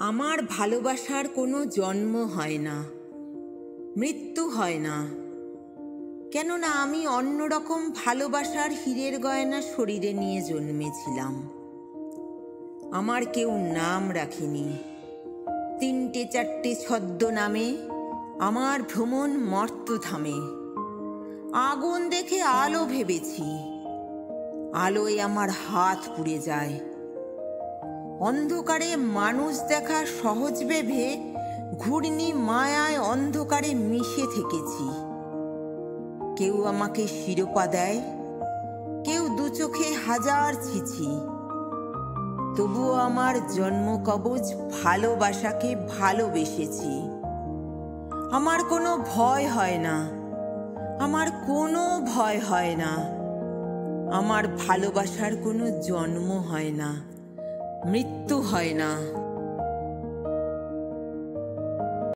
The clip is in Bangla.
আমার ভালোবাসার কোনো জন্ম হয় না, মৃত্যু হয় না। কেননা আমি অন্যরকম ভালোবাসার হীরের গয়না শরীরে নিয়ে জন্মেছিলাম। আমার কেউ নাম রাখেনি। 3-4টে ছদ্মনামে আমার ভ্রমণ মর্ত্যধামে। আগুন দেখে আলো ভেবেছি, আলোয় আমার হাত পুড়ে যায়। অন্ধকারে মানুষ দেখা সহজ ভেবে ঘূর্ণি মায়ায় অন্ধকারে মিশে থেকেছি। কেউ আমাকে শিরোপা দেয়, কেউ দু চোখে হাজার ছিছি। তবুও আমার জন্মকবচ ভালোবাসাকে ভালোবেসেছি। আমার কোনো ভয় হয় না, আমার কোনো ভয় হয় না। আমার ভালোবাসার কোনো জন্ম হয় না, মৃত্যু হয় না।